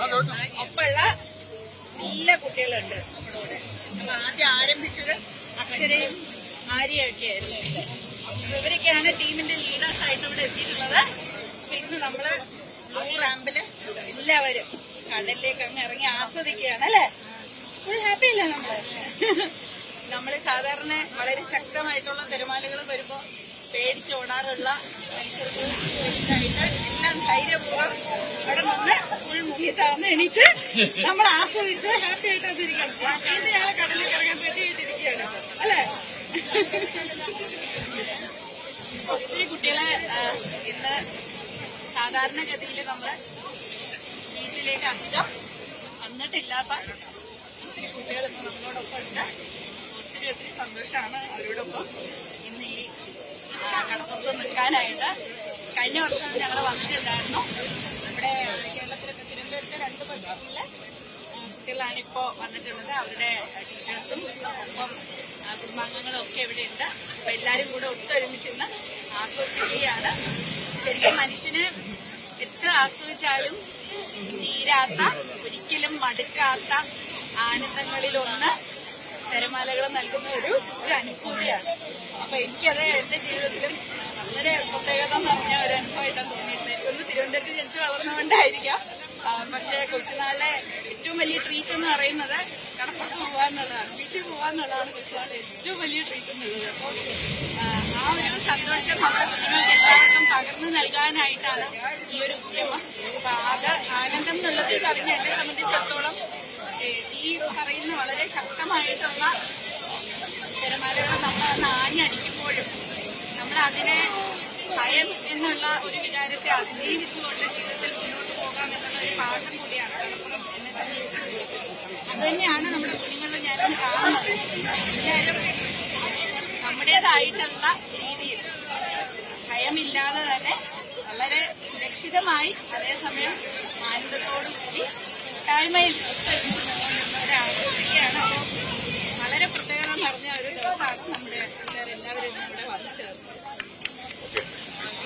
ഒപ്പമുള്ള എല്ലാ കുട്ടികളുണ്ട് നമ്മുടെ കൂടെ. നമ്മൾ ആദ്യം ആരംഭിച്ചത് അക്ഷരയും ആര്യയൊക്കെ ആയിരുന്നു. ഇവരൊക്കെയാണ് ടീമിന്റെ ലീഡേഴ്സ് ആയിട്ട് ഇവിടെ എത്തിയിട്ടുള്ളത്. അപ്പൊ ഇന്ന് നമ്മള് ഈ റാമ്പില് എല്ലാവരും കടലിലേക്ക് അങ്ങ് ഇറങ്ങി ആസ്വദിക്കുകയാണ് അല്ലെ. ഫുൾ ഹാപ്പി അല്ലേ നമ്മള് സാധാരണ വളരെ ശക്തമായിട്ടുള്ള തിരമാലകൾ വരുമ്പോ പേടിച്ചോടാറുള്ള മനുഷ്യർക്ക് എല്ലാം ധൈര്യപൂർവ്വം അവിടെ നിന്ന് ഫുൾ മുങ്ങി താഴ്ന്ന് എണീറ്റ് നമ്മൾ ആസ്വദിച്ച് ഹാപ്പി ആയിട്ട് അതിരിക്കണം. വീണ്ടും ഞങ്ങളെ കടലിലേക്ക് ഇറങ്ങാൻ റെഡിയായിട്ടിരിക്കുകയാണ് അല്ലെ. ഒത്തിരി കുട്ടികളെ ഇന്ന് സാധാരണഗതിയിൽ നമ്മള് ബീച്ചിലേക്ക് അധികം വന്നിട്ടില്ലാത്ത ഒത്തിരി കുട്ടികൾ ഇന്ന് നമ്മളോടൊപ്പം ഉണ്ട്. ഒത്തിരി സന്തോഷമാണ് അവരോടൊപ്പം ഇന്ന് ഈ കടപ്പുറത്ത് നിൽക്കാനായിട്ട്. കഴിഞ്ഞ വർഷം ഞങ്ങൾ വന്നിട്ടുണ്ടായിരുന്നു. നമ്മുടെ കേരളത്തിലൊക്കെ തിരുവനന്തപുരത്തെ 2 പഞ്ചായത്തിലെ കുട്ടികളാണ് ഇപ്പോ വന്നിട്ടുള്ളത്. അവരുടെ ടീച്ചേഴ്സും ഒപ്പം കുടുംബാംഗങ്ങളും ഒക്കെ ഇവിടെ ഉണ്ട്. അപ്പൊ എല്ലാരും കൂടെ ഒത്തൊരുമിച്ചിന്ന് ആഘോഷിക്കുകയാണ്. ശരിക്കും മനുഷ്യന് എത്ര ആസ്വദിച്ചാലും തീരാത്ത, ഒരിക്കലും മടുക്കാത്ത ആനന്ദങ്ങളിലൊന്ന് തിരമാലകൾ നൽകുന്ന ഒരു അനുഭൂതിയാണ്. അപ്പൊ എനിക്കത് എന്റെ ജീവിതത്തിലും വളരെ പ്രത്യേകത നിറഞ്ഞ ഒരു അനുഭവമായിട്ടാണ് തോന്നിയിട്ടുള്ളത്. എനിക്കൊന്ന് തിരുവനന്തപുരത്ത് ജനിച്ചു വളർന്നുകൊണ്ടായിരിക്കാം. പക്ഷെ കൊച്ചുനാളിലെ ഏറ്റവും വലിയ ട്രീറ്റ് എന്ന് പറയുന്നത് കടപ്പുറത്ത് പോകാന്നുള്ളതാണ്, ബീച്ചിൽ പോകാന്നുള്ളതാണ് കൊച്ചുനാളിലെ ഏറ്റവും വലിയ ട്രീറ്റ് എന്നുള്ളത്. അപ്പോൾ ആ ഒരു സന്തോഷം നമ്മുടെ കുഞ്ഞുങ്ങൾക്ക് എല്ലാവർക്കും പകർന്നു നൽകാനായിട്ടാണ് ഈ ഒരു ഉദ്യമം. അപ്പൊ അത് ആനന്ദം എന്നുള്ളതിൽ കവിഞ്ഞ് എന്നെ സംബന്ധിച്ചിടത്തോളം ഈ പറയുന്ന വളരെ ശക്തമായിട്ടുള്ള തിരമാലകൾ നമ്മൾ ആഞ്ഞടിക്കുമ്പോഴും നമ്മൾ അതിനെ ഭയം എന്നുള്ള ഒരു വികാരത്തെ അതിജീവിച്ചുകൊണ്ട് ജീവിതത്തിൽ മുന്നോട്ട് പോകാം എന്നുള്ള ഒരു പാഠം കൂടിയാണ് കടപ്പുറം എന്നെ സംബന്ധിച്ചിടത്തോളം. അത് തന്നെയാണ് നമ്മുടെ കുഞ്ഞുങ്ങളിൽ ഞാനും കാണുന്നത്. എല്ലാവരും നമ്മുടേതായിട്ടുള്ള രീതിയിൽ ഭയമില്ലാതെ തന്നെ വളരെ സുരക്ഷിതമായി അതേസമയം ആനന്ദത്തോടു കൂടി കൂട്ടായ്മയിൽ ഒത്തൊരുമിച്ച് പോകുന്നവരെ ആഘോഷിക്കുകയാണ്.